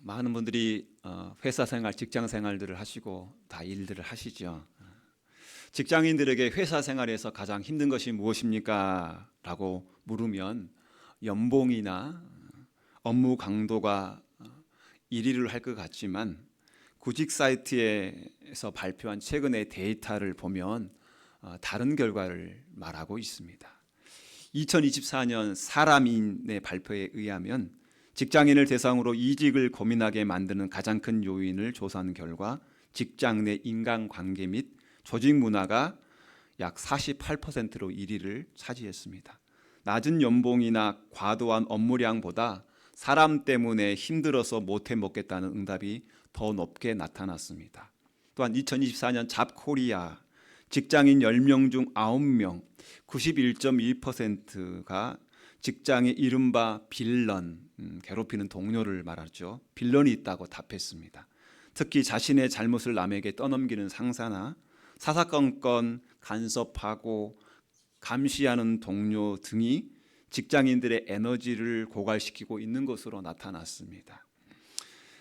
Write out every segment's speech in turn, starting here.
많은 분들이 회사 생활, 직장 생활들을 하시고 다 일들을 하시죠. 직장인들에게 회사 생활에서 가장 힘든 것이 무엇입니까? 라고 물으면 연봉이나 업무 강도가 1위를 할 것 같지만 구직 사이트에서 발표한 최근의 데이터를 보면 다른 결과를 말하고 있습니다. 2024년 사람인의 발표에 의하면 직장인을 대상으로 이직을 고민하게 만드는 가장 큰 요인을 조사한 결과 직장 내 인간관계 및 조직 문화가 약 48%로 1위를 차지했습니다. 낮은 연봉이나 과도한 업무량보다 사람 때문에 힘들어서 못해 먹겠다는 응답이 더 높게 나타났습니다. 또한 2024년 잡코리아 직장인 10명 중 9명 91.1%가 직장의 이른바 빌런, 괴롭히는 동료를 말하죠. 빌런이 있다고 답했습니다. 특히 자신의 잘못을 남에게 떠넘기는 상사나 사사건건 간섭하고 감시하는 동료 등이 직장인들의 에너지를 고갈시키고 있는 것으로 나타났습니다.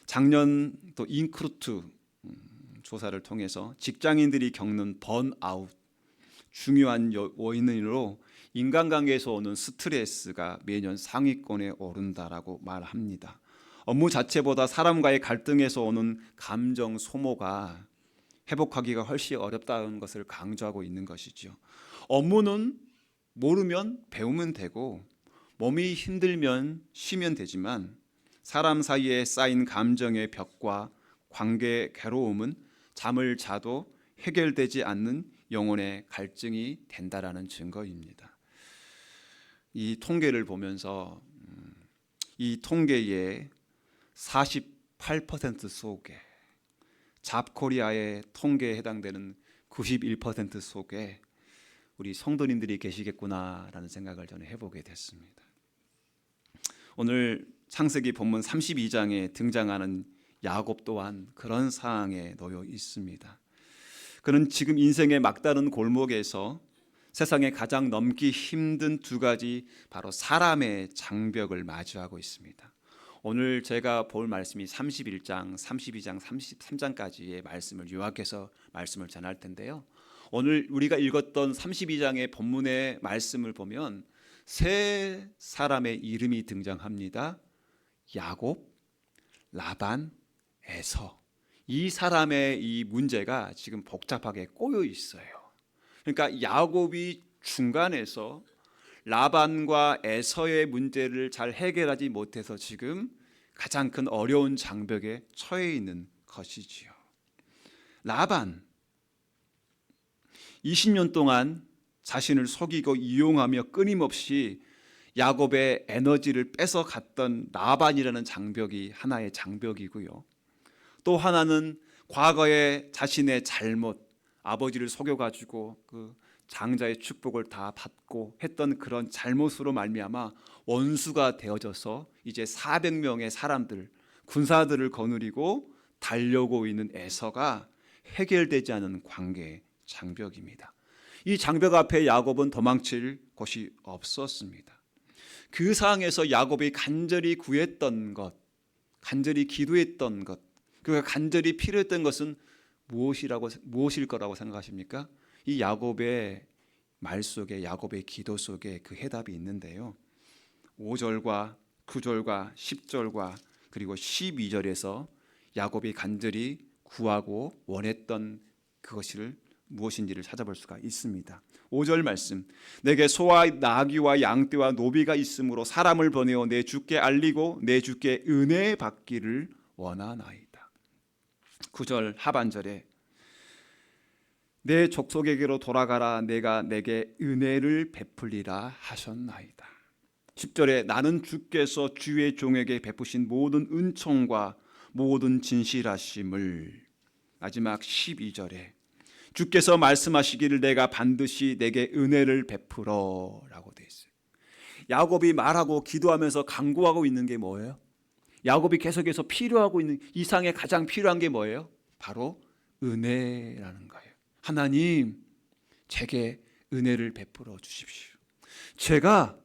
작년 또 인크루트 조사를 통해서 직장인들이 겪는 번아웃 중요한 원인으로 인간관계에서 오는 스트레스가 매년 상위권에 오른다라고 말합니다. 업무 자체보다 사람과의 갈등에서 오는 감정 소모가 회복하기가 훨씬 어렵다는 것을 강조하고 있는 것이죠. 업무는 모르면 배우면 되고 몸이 힘들면 쉬면 되지만 사람 사이에 쌓인 감정의 벽과 관계 괴로움은 잠을 자도 해결되지 않는 영혼의 갈증이 된다라는 증거입니다. 이 통계를 보면서 이 통계의 48% 속에 잡코리아의 통계에 해당되는 91% 속에 우리 성도님들이 계시겠구나라는 생각을 저는 해보게 됐습니다. 오늘 창세기 본문 32장에 등장하는 야곱 또한 그런 상황에 놓여 있습니다. 그는 지금 인생의 막다른 골목에서 세상에 가장 넘기 힘든 두 가지 바로 사람의 장벽을 마주하고 있습니다. 오늘 제가 볼 말씀이 31장, 32장, 33장까지의 말씀을 요약해서 말씀을 전할 텐데요. 오늘 우리가 읽었던 32장의 본문의 말씀을 보면 세 사람의 이름이 등장합니다. 야곱, 라반, 에서. 이 사람의 이 문제가 지금 복잡하게 꼬여 있어요. 그러니까 야곱이 중간에서 라반과 에서의 문제를 잘 해결하지 못해서 지금 가장 큰 어려운 장벽에 처해 있는 것이지요. 라반 20년 동안 자신을 속이고 이용하며 끊임없이 야곱의 에너지를 뺏어갔던 라반이라는 장벽이 하나의 장벽이고요. 또 하나는 과거에 자신의 잘못, 아버지를 속여가지고 그 장자의 축복을 다 받고 했던 그런 잘못으로 말미암아 원수가 되어져서 이제 400명의 사람들, 군사들을 거느리고 달려오고 있는 에서가 해결되지 않은 관계의 장벽입니다. 이 장벽 앞에 야곱은 도망칠 곳이 없었습니다. 그 상황에서 야곱이 간절히 구했던 것, 간절히 기도했던 것, 그가 간절히 필요했던 것은 무엇일 거라고 생각하십니까? 이 야곱의 말 속에, 야곱의 기도 속에 그 해답이 있는데요. 5절과 9절과 10절과 그리고 12절에서 야곱이 간절히 구하고 원했던 그것을 무엇인지를 찾아볼 수가 있습니다. 5절 말씀, 내게 소와 나귀와 양떼와 노비가 있으므로 사람을 보내어 내 주께 알리고 내 주께 은혜 받기를 원하나이다. 9절 하반절에 내 족속에게로 돌아가라 내가 내게 은혜를 베풀리라 하셨나이다. 10절에 나는 주께서 주의 종에게 베푸신 모든 은총과 모든 진실하심을. 마지막 12절에 주께서 말씀하시기를 내가 반드시 내게 은혜를 베풀어 라고 되어 있어요. 야곱이 말하고 기도하면서 간구하고 있는 게 뭐예요? 야곱이 계속해서 필요하고 있는, 이 상에 가장 필요한 게 뭐예요? 바로 은혜라는 거예요. 하나님, 제게 은혜를 베풀어 주십시오. 제가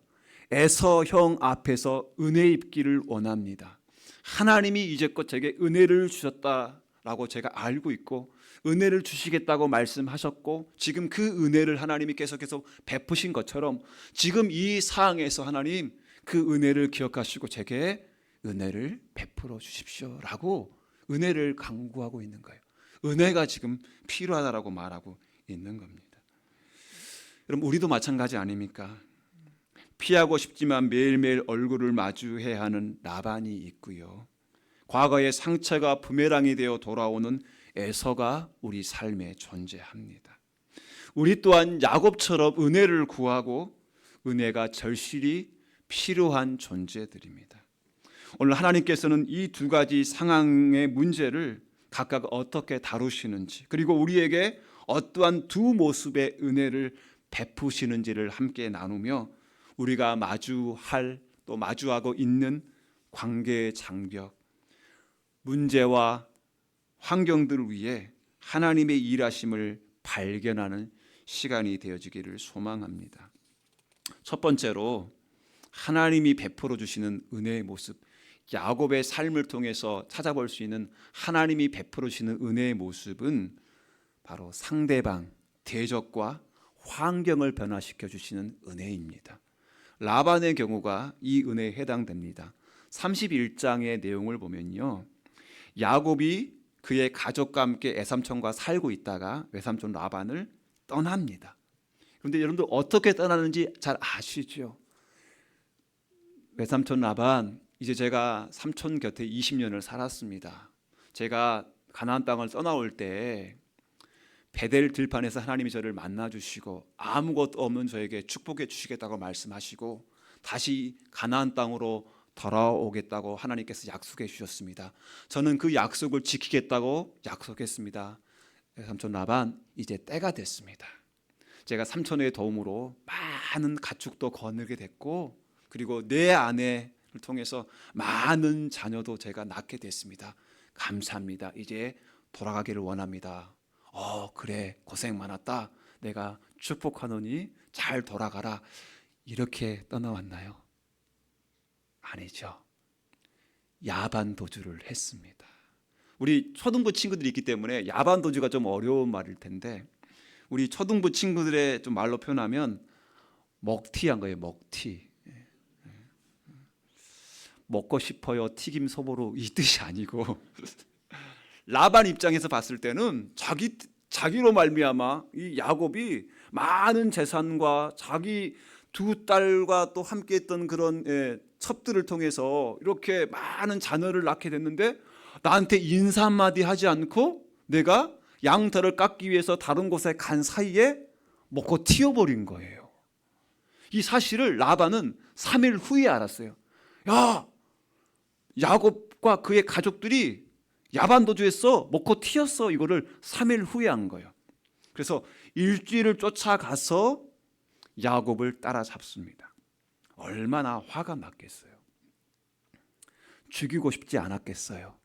에서 형 앞에서 은혜 입기를 원합니다. 하나님이 이제껏 제게 은혜를 주셨다라고 제가 알고 있고 은혜를 주시겠다고 말씀하셨고 지금 그 은혜를 하나님이 계속해서 베푸신 것처럼 지금 이 상황에서 하나님 그 은혜를 기억하시고 제게 은혜를 베풀어 주십시오라고 은혜를 간구하고 있는 거예요. 은혜가 지금 필요하다라고 말하고 있는 겁니다. 여러분 우리도 마찬가지 아닙니까? 피하고 싶지만 매일매일 얼굴을 마주해야 하는 라반이 있고요. 과거의 상처가 부메랑이 되어 돌아오는 에서가 우리 삶에 존재합니다. 우리 또한 야곱처럼 은혜를 구하고 은혜가 절실히 필요한 존재들입니다. 오늘 하나님께서는 이 두 가지 상황의 문제를 각각 어떻게 다루시는지 그리고 우리에게 어떠한 두 모습의 은혜를 베푸시는지를 함께 나누며 우리가 마주할 또 마주하고 있는 관계의 장벽, 문제와 환경들을 위해 하나님의 일하심을 발견하는 시간이 되어지기를 소망합니다. 첫 번째로 하나님이 베풀어 주시는 은혜의 모습, 야곱의 삶을 통해서 찾아볼 수 있는 하나님이 베풀어 주시는 은혜의 모습은 바로 상대방, 대적과 환경을 변화시켜 주시는 은혜입니다. 라반의 경우가 이 은혜에 해당됩니다. 31장의 내용을 보면요, 야곱이 그의 가족과 함께 외삼촌과 살고 있다가 외삼촌 라반을 떠납니다. 그런데 여러분들 어떻게 떠나는지 잘 아시죠? 외삼촌 라반, 이제 제가 삼촌 곁에 20년을 살았습니다. 제가 가나안 땅을 떠나올 때 베델 들판에서 하나님이 저를 만나 주시고 아무것도 없는 저에게 축복해 주시겠다고 말씀하시고 다시 가나안 땅으로 돌아오겠다고 하나님께서 약속해 주셨습니다. 저는 그 약속을 지키겠다고 약속했습니다. 삼촌 라반, 이제 때가 됐습니다. 제가 삼촌의 도움으로 많은 가축도 거느리게 됐고 그리고 내 아내를 통해서 많은 자녀도 제가 낳게 됐습니다. 감사합니다. 이제 돌아가기를 원합니다. 그래, 고생 많았다. 내가 축복하노니 잘 돌아가라. 이렇게 떠나왔나요? 아니죠. 야반 도주를 했습니다. 우리 초등부 친구들이 있기 때문에 야반 도주가 좀 어려운 말일 텐데 우리 초등부 친구들의 좀 말로 표현하면 먹튀한 거예요. 먹튀. 먹고 싶어요. 튀김 소보로 이 뜻이 아니고 라반 입장에서 봤을 때는 자기로 말미암아 이 야곱이 많은 재산과 자기 두 딸과 또 함께했던 그런 첩들을 통해서 이렇게 많은 자녀를 낳게 됐는데 나한테 인사 한마디 하지 않고 내가 양털을 깎기 위해서 다른 곳에 간 사이에 먹고 튀어버린 거예요. 이 사실을 라반은 3일 후에 알았어요. 야, 야곱과 그의 가족들이 야반도주했어, 먹고 튀었어. 이거를 3일 후에 한 거예요. 그래서 일주일을 쫓아가서 야곱을 따라잡습니다. 얼마나 화가 났겠어요. 죽이고 싶지 않았겠어요.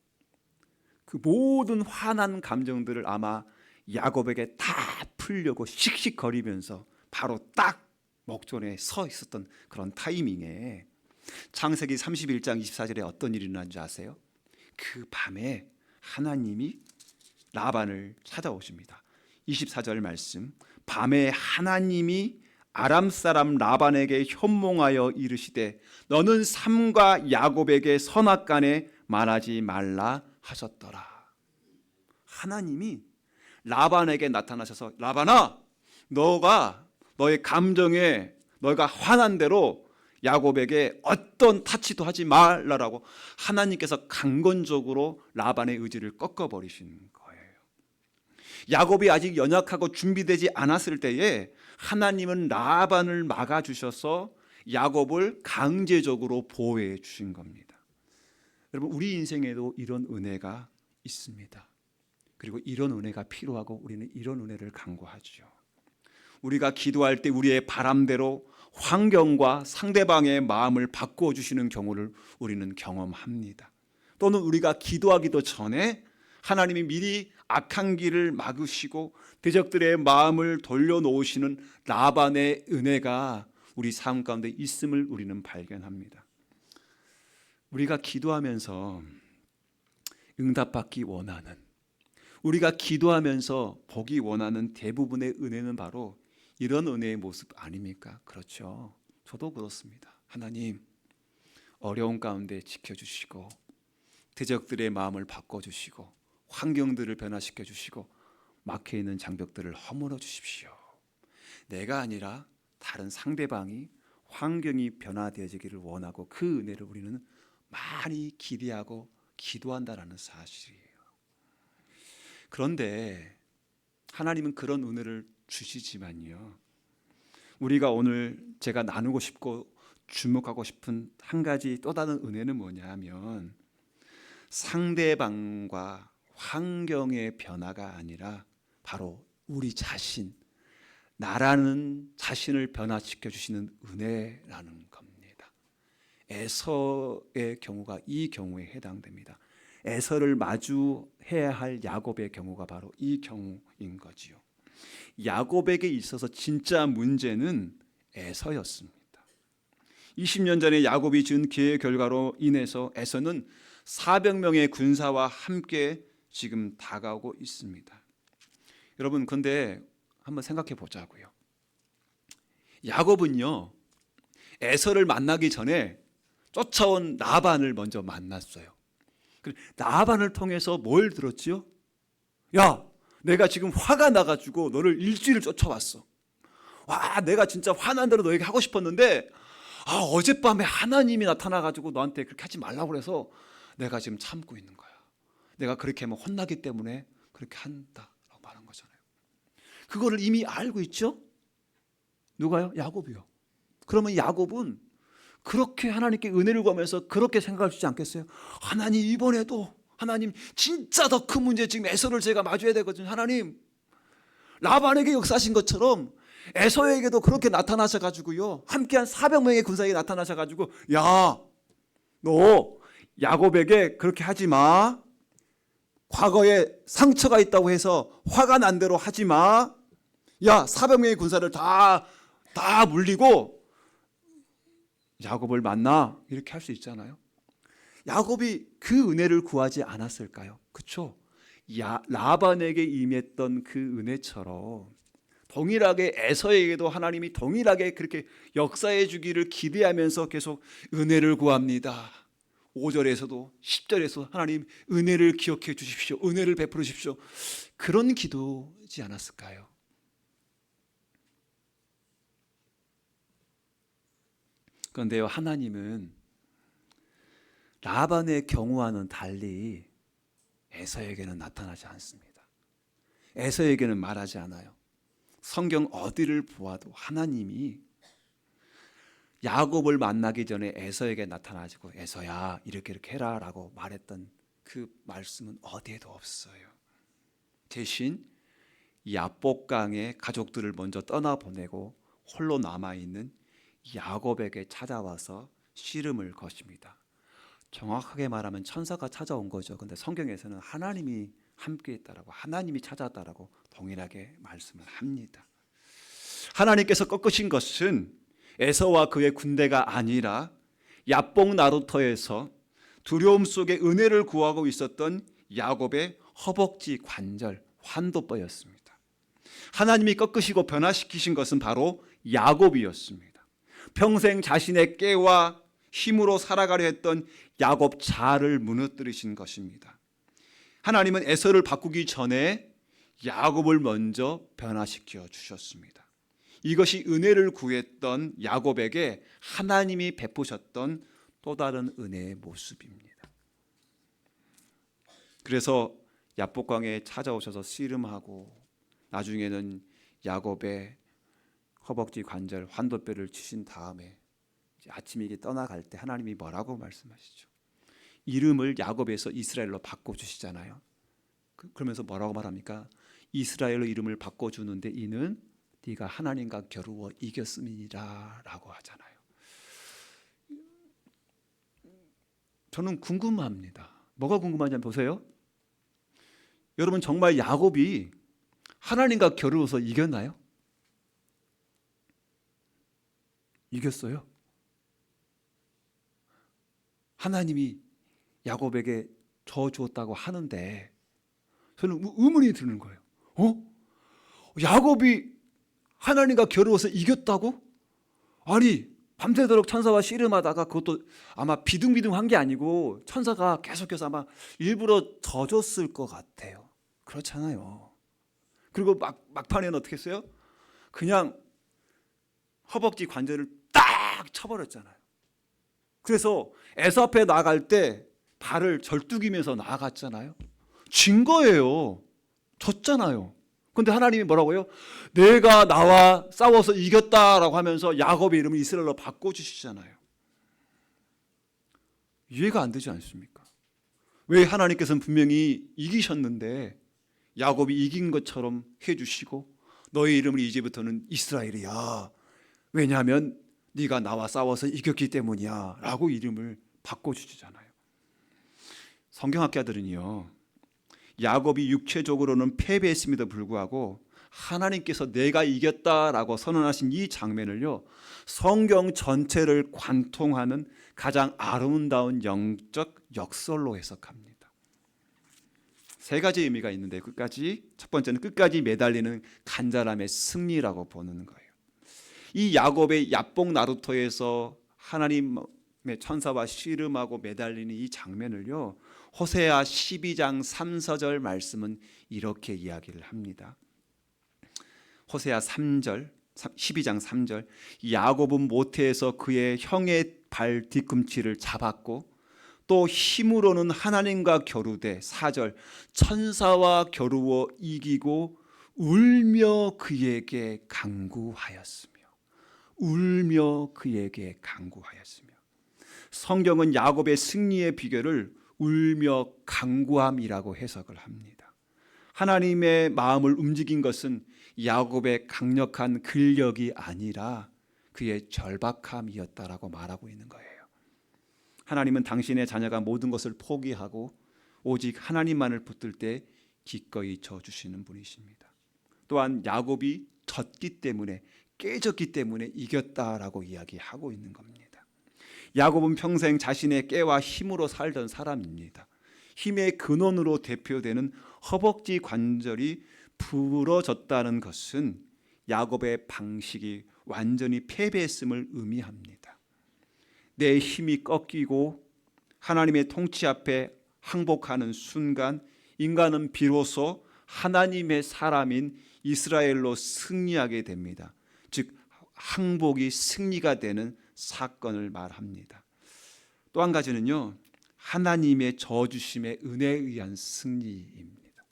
그 모든 화난 감정들을 아마 야곱에게 다 풀려고 씩씩거리면서 바로 딱 목전에 서 있었던 그런 타이밍에 창세기 31장 24절에 어떤 일이 일어난 줄 아세요? 그 밤에 하나님이 라반을 찾아오십니다. 24절 말씀, 밤에 하나님이 아람 사람 라반에게 현몽하여 이르시되 너는 삼가 야곱에게 선악간에 말하지 말라 하셨더라. 하나님이 라반에게 나타나셔서 라반아, 너의 감정에 너가 화난 대로 야곱에게 어떤 타치도 하지 말라라고 하나님께서 강건적으로 라반의 의지를 꺾어버리신 거예요. 야곱이 아직 연약하고 준비되지 않았을 때에 하나님은 라반을 막아주셔서 야곱을 강제적으로 보호해 주신 겁니다. 여러분, 우리 인생에도 이런 은혜가 있습니다. 그리고 이런 은혜가 필요하고 우리는 이런 은혜를 간구하죠. 우리가 기도할 때 우리의 바람대로 환경과 상대방의 마음을 바꾸어 주시는 경우를 우리는 경험합니다. 또는 우리가 기도하기도 전에 하나님이 미리 악한 길을 막으시고 대적들의 마음을 돌려놓으시는 라반의 은혜가 우리 삶 가운데 있음을 우리는 발견합니다. 우리가 기도하면서 응답받기 원하는, 우리가 기도하면서 보기 원하는 대부분의 은혜는 바로 이런 은혜의 모습 아닙니까? 그렇죠. 저도 그렇습니다. 하나님, 어려운 가운데 지켜주시고 대적들의 마음을 바꿔주시고 환경들을 변화시켜 주시고 막혀있는 장벽들을 허물어 주십시오. 내가 아니라 다른 상대방이, 환경이 변화되어지기를 원하고 그 은혜를 우리는 많이 기대하고 기도한다라는 사실이에요. 그런데 하나님은 그런 은혜를 주시지만요, 우리가 오늘 제가 나누고 싶고 주목하고 싶은 한 가지 또 다른 은혜는 뭐냐 하면, 상대방과 환경의 변화가 아니라 바로 우리 자신, 나라는 자신을 변화시켜 주시는 은혜라는 겁니다. 에서의 경우가 이 경우에 해당됩니다. 에서를 마주해야 할 야곱의 경우가 바로 이 경우인 거지요. 야곱에게 있어서 진짜 문제는 에서였습니다. 20년 전에 야곱이 지은 기회의 결과로 인해서 에서는 400명의 군사와 함께 지금 다가오고 있습니다. 여러분, 근데 한번 생각해 보자고요. 야곱은요, 에서를 만나기 전에 쫓아온 라반을 먼저 만났어요. 라반을 통해서 뭘 들었지요? 야, 내가 지금 화가 나가지고 너를 일주일 쫓아왔어. 와, 내가 진짜 화난 대로 너에게 하고 싶었는데 어젯밤에 하나님이 나타나가지고 너한테 그렇게 하지 말라고 그래서 내가 지금 참고 있는 거야. 내가 그렇게 하면 혼나기 때문에 그렇게 한다라고 말한 거잖아요. 그거를 이미 알고 있죠? 누가요? 야곱이요. 그러면 야곱은 그렇게 하나님께 은혜를 구하면서 그렇게 생각할 수 있지 않겠어요? 하나님, 이번에도 하나님 진짜 더 큰 문제, 지금 에서를 제가 마주해야 되거든요. 하나님, 라반에게 역사하신 것처럼 에서에게도 그렇게 나타나셔가지고요, 함께한 400명의 군사에게 나타나셔가지고, 야, 너 야곱에게 그렇게 하지 마. 과거에 상처가 있다고 해서 화가 난 대로 하지 마. 야, 400명의 군사를 다 물리고 야곱을 만나. 이렇게 할 수 있잖아요. 야곱이 그 은혜를 구하지 않았을까요? 그렇죠? 라반에게 임했던 그 은혜처럼 동일하게 에서에게도 하나님이 동일하게 그렇게 역사해 주기를 기대하면서 계속 은혜를 구합니다. 5절에서도 10절에서 하나님 은혜를 기억해 주십시오. 은혜를 베풀어 주십시오. 그런 기도지 않았을까요? 그런데요, 하나님은 라반의 경우와는 달리 에서에게는 나타나지 않습니다. 에서에게는 말하지 않아요. 성경 어디를 보아도 하나님이 야곱을 만나기 전에 에서에게 나타나지고 에서야 이렇게 해라 라고 말했던 그 말씀은 어디에도 없어요. 대신 야복강의 가족들을 먼저 떠나보내고 홀로 남아있는 야곱에게 찾아와서 씨름을 것입니다. 정확하게 말하면 천사가 찾아온 거죠. 근데 성경에서는 하나님이 함께 있다라고, 하나님이 찾아왔다라고 동일하게 말씀을 합니다. 하나님께서 꺾으신 것은 에서와 그의 군대가 아니라 야복 나루터에서 두려움 속에 은혜를 구하고 있었던 야곱의 허벅지 관절, 환도뼈였습니다. 하나님이 꺾으시고 변화시키신 것은 바로 야곱이었습니다. 평생 자신의 깨와 힘으로 살아가려 했던 야곱 자아를 무너뜨리신 것입니다. 하나님은 에서를 바꾸기 전에 야곱을 먼저 변화시켜 주셨습니다. 이것이 은혜를 구했던 야곱에게 하나님이 베푸셨던 또 다른 은혜의 모습입니다. 그래서 야복강에 찾아오셔서 씨름하고 나중에는 야곱의 허벅지 관절 환도뼈를 치신 다음에 아침에 이게 떠나갈 때 하나님이 뭐라고 말씀하시죠? 이름을 야곱에서 이스라엘로 바꿔주시잖아요. 그러면서 뭐라고 말합니까? 이스라엘로 이름을 바꿔주는데 이는 네가 하나님과 겨루어 이겼음이니라 라고 하잖아요. 저는 궁금합니다. 뭐가 궁금하냐면 보세요. 여러분, 정말 야곱이 하나님과 겨루어서 이겼나요? 이겼어요. 하나님이 야곱에게 저 주었다고 하는데 저는 의문이 드는 거예요. 야곱이 하나님과 겨루어서 이겼다고? 아니 밤새도록 천사와 씨름하다가 그것도 아마 비둥비둥한 게 아니고 천사가 계속해서 아마 일부러 져줬을 것 같아요. 그렇잖아요. 그리고 막판에는 어떻게 했어요? 그냥 허벅지 관절을 딱 쳐버렸잖아요. 그래서 에서 앞에 나갈 때 발을 절뚝이면서 나아갔잖아요. 진 거예요. 졌잖아요. 근데 하나님이 뭐라고요? 내가 나와 싸워서 이겼다라고 하면서 야곱의 이름을 이스라엘로 바꿔주시잖아요. 이해가 안 되지 않습니까? 왜 하나님께서는 분명히 이기셨는데 야곱이 이긴 것처럼 해주시고 너의 이름을 이제부터는 이스라엘이야. 왜냐하면 네가 나와 싸워서 이겼기 때문이야 라고 이름을 바꿔주시잖아요. 성경학자들은요, 야곱이 육체적으로는 패배했음에도 불구하고 하나님께서 내가 이겼다라고 선언하신 이 장면을요, 성경 전체를 관통하는 가장 아름다운 영적 역설로 해석합니다. 세 가지 의미가 있는데 첫 번째는 끝까지 매달리는 간절함의 승리라고 보는 거예요. 이 야곱의 야복 나루터에서 하나님의 천사와 씨름하고 매달리는 이 장면을요, 호세아 12장 3-4절 말씀은 이렇게 이야기를 합니다. 호세아 12장 3절, 야곱은 모태에서 그의 형의 발 뒤꿈치를 잡았고 또 힘으로는 하나님과 겨루되 4절, 천사와 겨루어 이기고 울며 그에게 간구하였으며 성경은 야곱의 승리의 비결을 울며 간구함이라고 해석을 합니다. 하나님의 마음을 움직인 것은 야곱의 강력한 근력이 아니라 그의 절박함이었다라고 말하고 있는 거예요. 하나님은 당신의 자녀가 모든 것을 포기하고 오직 하나님만을 붙들 때 기꺼이 져주시는 분이십니다. 또한 야곱이 졌기 때문에, 깨졌기 때문에 이겼다라고 이야기하고 있는 겁니다. 야곱은 평생 자신의 깨와 힘으로 살던 사람입니다. 힘의 근원으로 대표되는 허벅지 관절이 부러졌다는 것은 야곱의 방식이 완전히 패배했음을 의미합니다. 내 힘이 꺾이고 하나님의 통치 앞에 항복하는 순간 인간은 비로소 하나님의 사람인 이스라엘로 승리하게 됩니다. 즉 항복이 승리가 되는 사건을 말합니다. 또 한 가지는요, 하나님의 저주심의 은혜에 의한 승리입니다.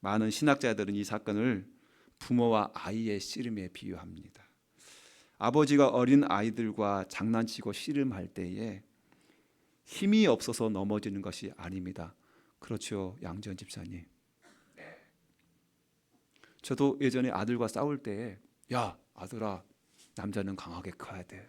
많은 신학자들은 이 사건을 부모와 아이의 씨름에 비유합니다. 아버지가 어린 아이들과 장난치고 씨름할 때에 힘이 없어서 넘어지는 것이 아닙니다. 그렇죠, 양지연 집사님. 네. 저도 예전에 아들과 싸울 때, 야 아들아, 남자는 강하게 커야 돼.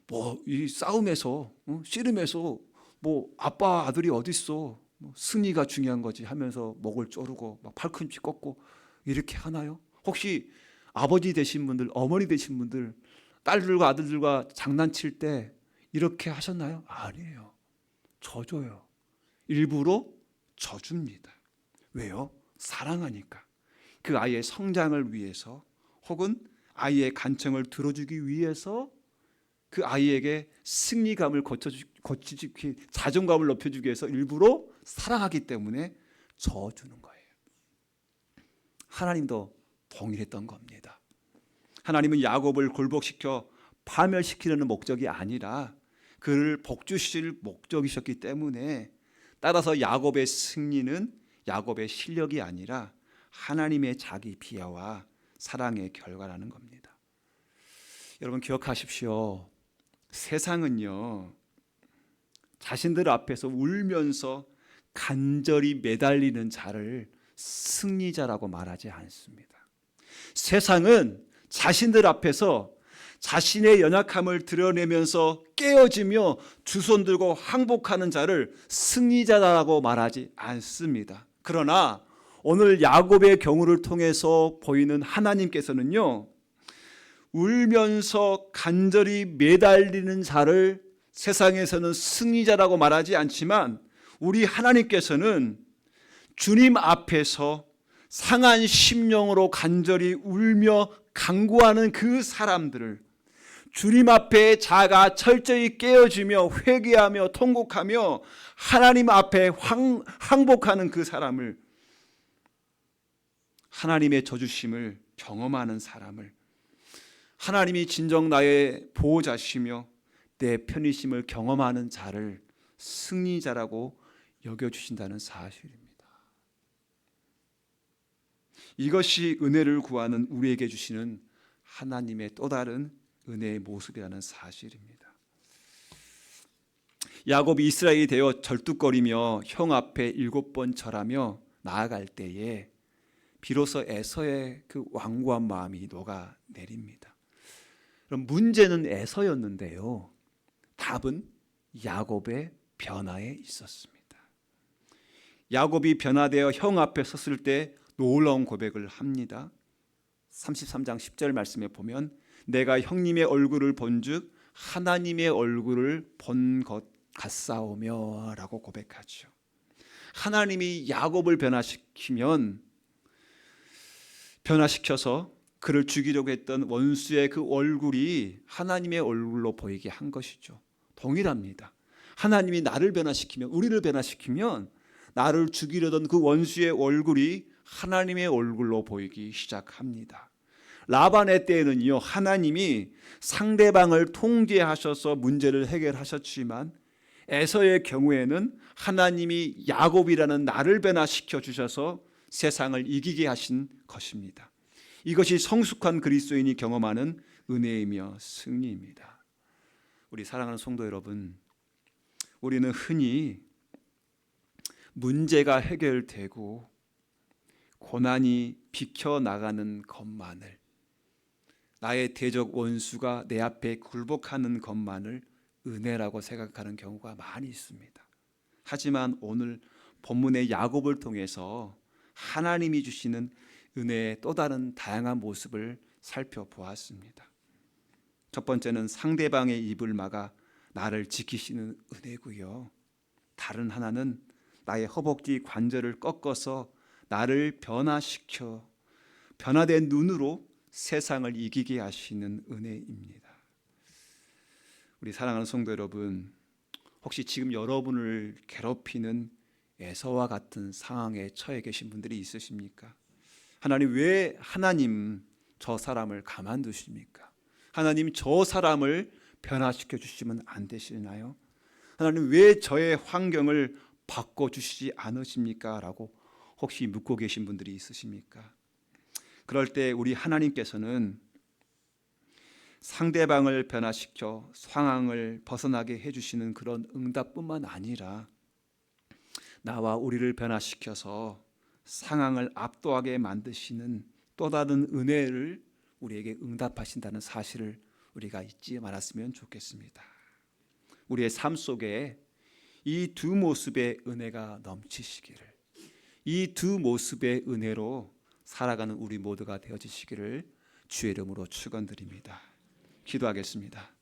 뭐 이 싸움에서 씨름에서 뭐 아빠 아들이 어딨어? 승리가 중요한 거지 하면서 목을 조르고 막 팔꿈치 꺾고 이렇게 하나요? 혹시 아버지 되신 분들, 어머니 되신 분들, 딸들과 아들들과 장난칠 때 이렇게 하셨나요? 아니에요. 져줘요. 일부러 져줍니다. 왜요? 사랑하니까. 그 아이의 성장을 위해서, 혹은 아이의 간청을 들어주기 위해서 그 아이에게 승리감을 거치기, 자존감을 높여주기 위해서 일부러 사랑하기 때문에 져주는 거예요. 하나님도 동일했던 겁니다. 하나님은 야곱을 굴복시켜 파멸시키려는 목적이 아니라 그를 복주실 목적이셨기 때문에, 따라서 야곱의 승리는 야곱의 실력이 아니라 하나님의 자기 비하와 사랑의 결과라는 겁니다. 여러분 기억하십시오. 세상은요, 자신들 앞에서 울면서 간절히 매달리는 자를 승리자라고 말하지 않습니다. 세상은 자신들 앞에서 자신의 연약함을 드러내면서 깨어지며 두 손 들고 항복하는 자를 승리자라고 말하지 않습니다. 그러나 오늘 야곱의 경우를 통해서 보이는 하나님께서는요, 울면서 간절히 매달리는 자를 세상에서는 승리자라고 말하지 않지만 우리 하나님께서는 주님 앞에서 상한 심령으로 간절히 울며 간구하는 그 사람들을 주님 앞에 자가 철저히 깨어지며 회개하며 통곡하며 하나님 앞에 항복하는 그 사람을, 하나님의 저주심을 경험하는 사람을, 하나님이 진정 나의 보호자시며 내 편이심을 경험하는 자를 승리자라고 여겨주신다는 사실입니다. 이것이 은혜를 구하는 우리에게 주시는 하나님의 또 다른 은혜의 모습이라는 사실입니다. 야곱이 이스라엘이 되어 절뚝거리며 형 앞에 7번 절하며 나아갈 때에 비로소 에서의 그 완고한 마음이 녹아내립니다. 그럼 문제는 에서였는데요, 답은 야곱의 변화에 있었습니다. 야곱이 변화되어 형 앞에 섰을 때 놀라운 고백을 합니다. 33장 10절 말씀에 보면 내가 형님의 얼굴을 본즉 하나님의 얼굴을 본 것 같사오며 라고 고백하죠. 하나님이 야곱을 변화시켜서 그를 죽이려고 했던 원수의 그 얼굴이 하나님의 얼굴로 보이게 한 것이죠. 동일합니다. 하나님이 나를 변화시키면, 우리를 변화시키면 나를 죽이려던 그 원수의 얼굴이 하나님의 얼굴로 보이기 시작합니다. 라반의 때에는요, 하나님이 상대방을 통제하셔서 문제를 해결하셨지만 에서의 경우에는 하나님이 야곱이라는 나를 변화시켜 주셔서 세상을 이기게 하신 것입니다. 이것이 성숙한 그리스도인이 경험하는 은혜이며 승리입니다. 우리 사랑하는 성도 여러분, 우리는 흔히 문제가 해결되고 고난이 비켜나가는 것만을, 나의 대적 원수가 내 앞에 굴복하는 것만을 은혜라고 생각하는 경우가 많이 있습니다. 하지만 오늘 본문의 야곱을 통해서 하나님이 주시는 은혜의 또 다른 다양한 모습을 살펴보았습니다. 첫 번째는 상대방의 입을 막아 나를 지키시는 은혜고요. 다른 하나는 나의 허벅지 관절을 꺾어서 나를 변화시켜 변화된 눈으로 세상을 이기게 하시는 은혜입니다. 우리 사랑하는 성도 여러분, 혹시 지금 여러분을 괴롭히는 에서와 같은 상황에 처해 계신 분들이 있으십니까? 왜 하나님 저 사람을 가만두십니까? 하나님 저 사람을 변화시켜 주시면 안 되시나요? 하나님 왜 저의 환경을 바꿔주시지 않으십니까? 라고 혹시 묻고 계신 분들이 있으십니까? 그럴 때 우리 하나님께서는 상대방을 변화시켜 상황을 벗어나게 해주시는 그런 응답뿐만 아니라 나와 우리를 변화시켜서 상황을 압도하게 만드시는 또 다른 은혜를 우리에게 응답하신다는 사실을 우리가 잊지 말았으면 좋겠습니다. 우리의 삶 속에 이 두 모습의 은혜가 넘치시기를, 이 두 모습의 은혜로 살아가는 우리 모두가 되어지시기를 주의 이름으로 축원드립니다. 기도하겠습니다.